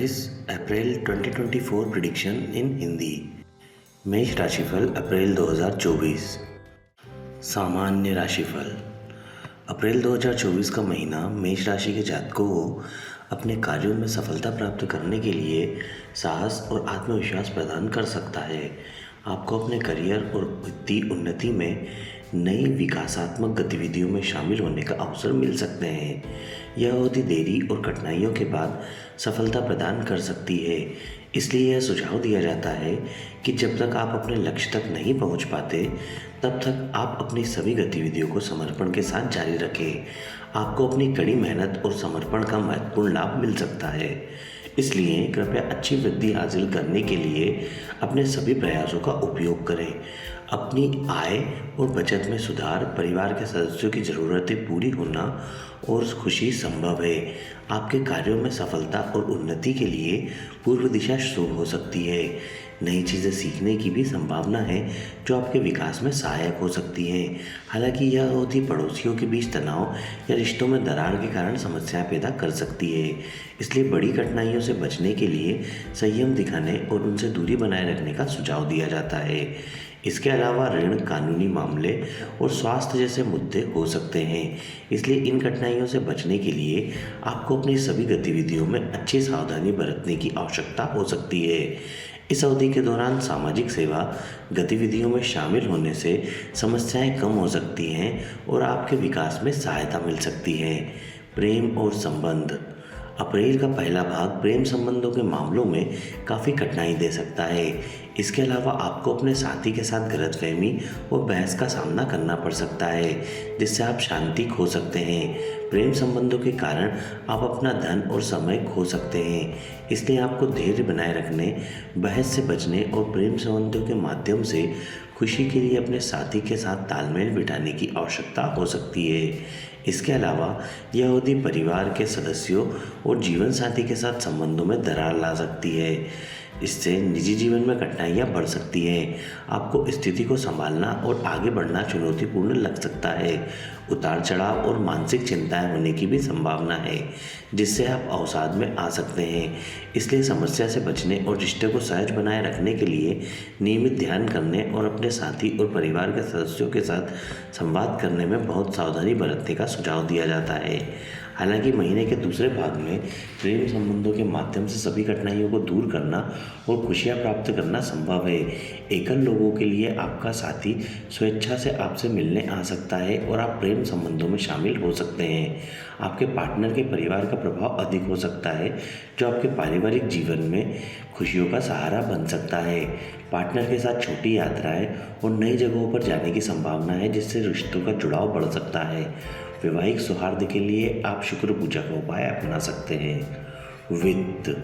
is April 2024 prediction इन हिंदी। मेष राशिफल अप्रैल 2024। सामान्य राशिफल। अप्रैल 2024 का महीना मेष राशि के जातकों को अपने कार्यों में सफलता प्राप्त करने के लिए साहस और आत्मविश्वास प्रदान कर सकता है। आपको अपने करियर और वित्तीय उन्नति में नई विकासात्मक गतिविधियों में शामिल होने का अवसर मिल सकते हैं। यह अवधि देरी और कठिनाइयों के बाद सफलता प्रदान कर सकती है, इसलिए यह सुझाव दिया जाता है कि जब तक आप अपने लक्ष्य तक नहीं पहुंच पाते तब तक आप अपनी सभी गतिविधियों को समर्पण के साथ जारी रखें। आपको अपनी कड़ी मेहनत और समर्पण का महत्वपूर्ण लाभ मिल सकता है, इसलिए कृपया अच्छी वृद्धि हासिल करने के लिए अपने सभी प्रयासों का उपयोग करें। अपनी आय और बचत में सुधार, परिवार के सदस्यों की ज़रूरतें पूरी होना और खुशी संभव है। आपके कार्यों में सफलता और उन्नति के लिए पूर्व दिशा शुभ हो सकती है। नई चीज़ें सीखने की भी संभावना है जो आपके विकास में सहायक हो सकती है। हालांकि यह अवधि पड़ोसियों के बीच तनाव या रिश्तों में दरार के कारण समस्याएं पैदा कर सकती है, इसलिए बड़ी कठिनाइयों से बचने के लिए संयम दिखाने और उनसे दूरी बनाए रखने का सुझाव दिया जाता है। इसके अलावा ऋण, कानूनी मामले और स्वास्थ्य जैसे मुद्दे हो सकते हैं, इसलिए इन कठिनाइयों से बचने के लिए आपको अपनी सभी गतिविधियों में अच्छी सावधानी बरतने की आवश्यकता हो सकती है। इस अवधि के दौरान सामाजिक सेवा गतिविधियों में शामिल होने से समस्याएं कम हो सकती हैं और आपके विकास में सहायता मिल सकती है। प्रेम और संबंध। अप्रैल का पहला भाग प्रेम संबंधों के मामलों में काफ़ी कठिनाई दे सकता है। इसके अलावा आपको अपने साथी के साथ गलतफहमी और बहस का सामना करना पड़ सकता है, जिससे आप शांति खो सकते हैं। प्रेम संबंधों के कारण आप अपना धन और समय खो सकते हैं, इसलिए आपको धैर्य बनाए रखने, बहस से बचने और प्रेम संबंधों के माध्यम से खुशी के लिए अपने साथी के साथ तालमेल बिठाने की आवश्यकता हो सकती है। इसके अलावा यह अवधि परिवार के सदस्यों और जीवन साथी के साथ संबंधों में दरार ला सकती है। इससे निजी जीवन में कठिनाइयाँ बढ़ सकती हैं। आपको स्थिति को संभालना और आगे बढ़ना चुनौतीपूर्ण लग सकता है। उतार चढ़ाव और मानसिक चिंताएं होने की भी संभावना है, जिससे आप अवसाद में आ सकते हैं। इसलिए समस्या से बचने और रिश्ते को सहज बनाए रखने के लिए नियमित ध्यान करने और अपने साथी और परिवार के सदस्यों के साथ संवाद करने में बहुत सावधानी बरतने का सुझाव दिया जाता है। हालांकि महीने के दूसरे भाग में प्रेम संबंधों के माध्यम से सभी कठिनाइयों को दूर करना और खुशियां प्राप्त करना संभव है। एकल लोगों के लिए आपका साथी स्वेच्छा से आपसे मिलने आ सकता है और आप प्रेम संबंधों में शामिल हो सकते हैं। आपके पार्टनर के परिवार का प्रभाव अधिक हो सकता है, जो आपके पारिवारिक जीवन में खुशियों का सहारा बन सकता है। पार्टनर के साथ छोटी यात्राएं और नई जगहों पर जाने की संभावना है, जिससे रिश्तों का जुड़ाव बढ़ सकता है। वैवाहिक सौहार्द के लिए आप शुक्र पूजा का उपाय अपना सकते हैं। वित्त।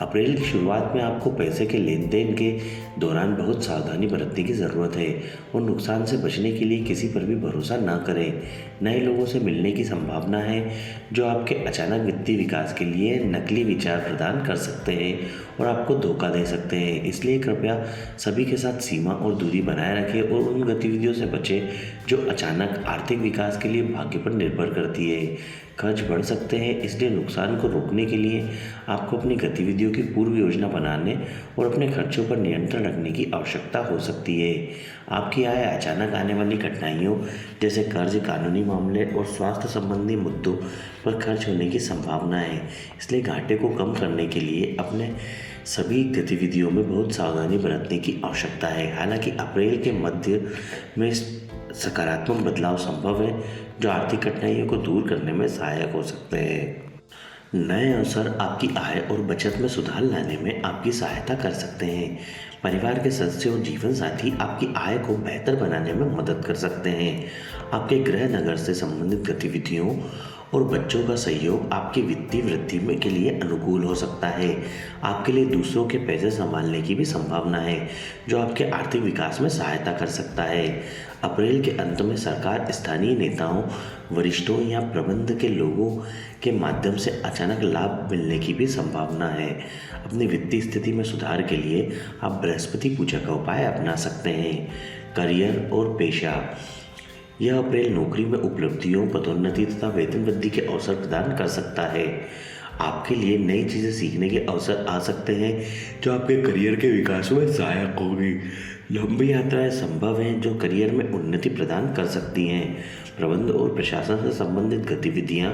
अप्रैल की शुरुआत में आपको पैसे के लेन देन के दौरान बहुत सावधानी बरतने की ज़रूरत है और नुकसान से बचने के लिए किसी पर भी भरोसा न करें। नए लोगों से मिलने की संभावना है जो आपके अचानक वित्तीय विकास के लिए नकली विचार प्रदान कर सकते हैं और आपको धोखा दे सकते हैं। इसलिए कृपया सभी के साथ सीमा और दूरी बनाए रखें और उन गतिविधियों से बचें जो अचानक आर्थिक विकास के लिए भाग्य पर निर्भर करती है। खर्च बढ़ सकते हैं, इसलिए नुकसान को रोकने के लिए आपको अपनी गतिविधियों की पूर्व योजना बनाने और अपने खर्चों पर नियंत्रण रखने की आवश्यकता हो सकती है। आपकी आय अचानक आने वाली कठिनाइयों जैसे कर्ज, कानूनी मामले और स्वास्थ्य संबंधी मुद्दों पर खर्च होने की संभावना है, इसलिए घाटे को कम करने के लिए अपने सभी गतिविधियों में बहुत सावधानी बरतने की आवश्यकता है। हालांकि अप्रैल के मध्य में सकारात्मक बदलाव संभव है जो आर्थिक कठिनाइयों को दूर करने में सहायक हो सकते हैं। नए अवसर आपकी आय और बचत में सुधार लाने में आपकी सहायता कर सकते हैं। परिवार के सदस्य और जीवन साथी आपकी आय को बेहतर बनाने में मदद कर सकते हैं। आपके गृह नगर से संबंधित गतिविधियों और बच्चों का सहयोग आपकी वित्तीय वृद्धि में के लिए अनुकूल हो सकता है। आपके लिए दूसरों के पैसे संभालने की भी संभावना है, जो आपके आर्थिक विकास में सहायता कर सकता है। अप्रैल के अंत में सरकार, स्थानीय नेताओं, वरिष्ठों या प्रबंध के लोगों के माध्यम से अचानक लाभ मिलने की भी संभावना है। अपनी वित्तीय स्थिति में सुधार के लिए आप बृहस्पति पूजा का उपाय अपना सकते हैं। करियर और पेशा। यह अप्रैल नौकरी में उपलब्धियों, पदोन्नति तथा वेतन वृद्धि के अवसर प्रदान कर सकता है। आपके लिए नई चीज़ें सीखने के अवसर आ सकते हैं जो आपके करियर के विकास में सहायक होगी। लंबी यात्राएं संभव हैं जो करियर में उन्नति प्रदान कर सकती हैं। प्रबंध और प्रशासन से संबंधित गतिविधियां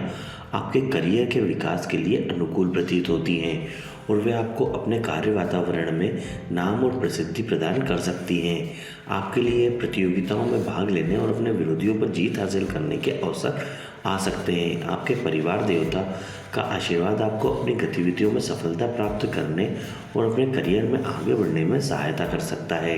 आपके करियर के विकास के लिए अनुकूल प्रतीत होती हैं और वे आपको अपने कार्य वातावरण में नाम और प्रसिद्धि प्रदान कर सकती हैं। आपके लिए प्रतियोगिताओं में भाग लेने और अपने विरोधियों पर जीत हासिल करने के अवसर आ सकते हैं। आपके परिवार देवता का आशीर्वाद आपको अपनी गतिविधियों में सफलता प्राप्त करने और अपने करियर में आगे बढ़ने में सहायता कर सकता है।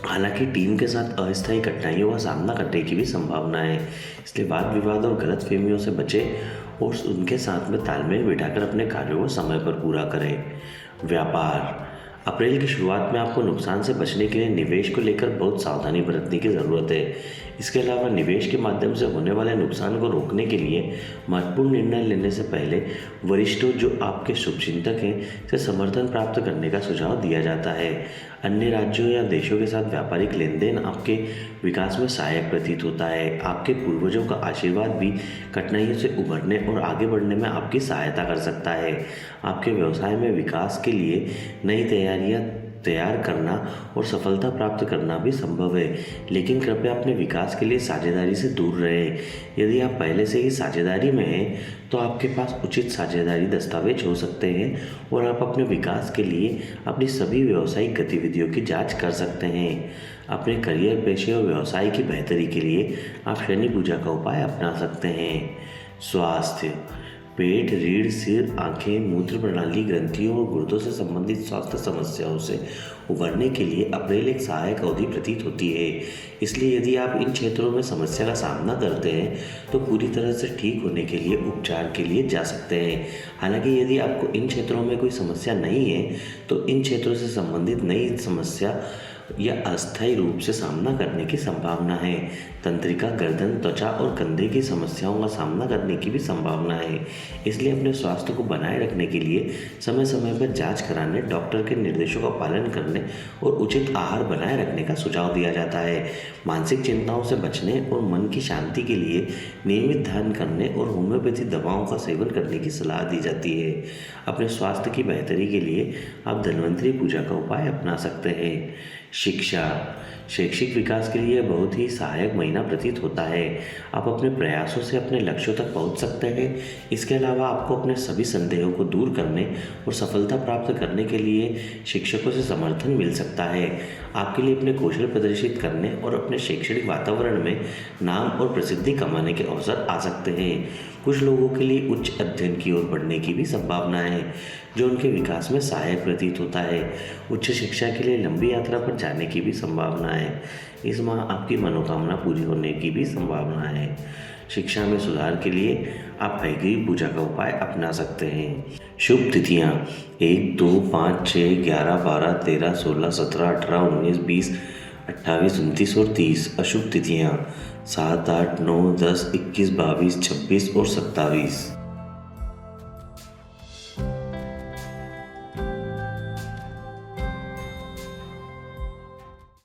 हालांकि टीम के साथ अस्थायी कठिनाइयों का सामना करने की भी संभावना है, इसलिए वाद विवाद और गलतफहमियों से बचें और उनके साथ में तालमेल बिठाकर अपने कार्यों को समय पर पूरा करें। व्यापार। अप्रैल की शुरुआत में आपको नुकसान से बचने के लिए निवेश को लेकर बहुत सावधानी बरतने की ज़रूरत है। इसके अलावा निवेश के माध्यम से होने वाले नुकसान को रोकने के लिए महत्वपूर्ण निर्णय लेने से पहले वरिष्ठों जो आपके शुभचिंतक हैं से समर्थन प्राप्त करने का सुझाव दिया जाता है। अन्य राज्यों या देशों के साथ व्यापारिक लेन देन आपके विकास में सहायक प्रतीत होता है। आपके पूर्वजों का आशीर्वाद भी कठिनाइयों से उभरने और आगे बढ़ने में आपकी सहायता कर सकता है। आपके व्यवसाय में विकास के लिए नई तैयारियां तैयार करना और सफलता प्राप्त करना भी संभव है, लेकिन कृपया अपने विकास के लिए साझेदारी से दूर रहें। यदि आप पहले से ही साझेदारी में हैं तो आपके पास उचित साझेदारी दस्तावेज हो सकते हैं और आप अपने विकास के लिए अपनी सभी व्यावसायिक गतिविधियों की जांच कर सकते हैं। अपने करियर, पेशे और व्यवसाय की बेहतरी के लिए आप शनि पूजा का उपाय अपना सकते हैं। स्वास्थ्य। पेट, रीढ़, सिर, आंखें, मूत्र प्रणाली, ग्रंथियों और गुर्दों से संबंधित स्वास्थ्य समस्याओं से उबरने के लिए अप्रैल एक सहायक अवधि प्रतीत होती है। इसलिए यदि आप इन क्षेत्रों में समस्या का सामना करते हैं तो पूरी तरह से ठीक होने के लिए उपचार के लिए जा सकते हैं। हालांकि यदि आपको इन क्षेत्रों में कोई समस्या नहीं है तो इन क्षेत्रों से संबंधित नई समस्या या अस्थायी रूप से सामना करने की संभावना है। तंत्रिका, गर्दन, त्वचा और कंधे की समस्याओं का सामना करने की भी संभावना है। इसलिए अपने स्वास्थ्य को बनाए रखने के लिए समय समय पर जांच कराने, डॉक्टर के निर्देशों का पालन करने और उचित आहार बनाए रखने का सुझाव दिया जाता है। मानसिक चिंताओं से बचने और मन की शांति के लिए नियमित ध्यान करने और होम्योपैथी दवाओं का सेवन करने की सलाह दी जाती है। अपने स्वास्थ्य की बेहतरी के लिए आप धन्वंतरी पूजा का उपाय अपना सकते हैं। शिक्षा। शैक्षिक विकास के लिए बहुत ही सहायक महीना प्रतीत होता है। आप अपने प्रयासों से अपने लक्ष्यों तक पहुंच सकते हैं। इसके अलावा आपको अपने सभी संदेहों को दूर करने और सफलता प्राप्त करने के लिए शिक्षकों से समर्थन मिल सकता है। आपके लिए अपने कौशल प्रदर्शित करने और अपने शैक्षणिक वातावरण में नाम और प्रसिद्धि कमाने के अवसर आ सकते हैं। कुछ लोगों के लिए उच्च अध्ययन की ओर बढ़ने की भी संभावना है जो उनके विकास में सहायक प्रतीत होता है। उच्च शिक्षा के लिए लंबी यात्रा पर जाने की भी संभावना है। इस माह आपकी मनोकामना पूरी होने की भी संभावना है। शिक्षा में सुधार के लिए आप हयग्रीव पूजा का उपाय अपना सकते हैं। शुभ तिथियाँ 1, 2, 5, 6, 11, 12, 13, 16, 17, 18, 19, 20, 28, 29 और 30। अशुभ तिथियाँ 7, 8, 9, 10, 21, 22, 26 और 27।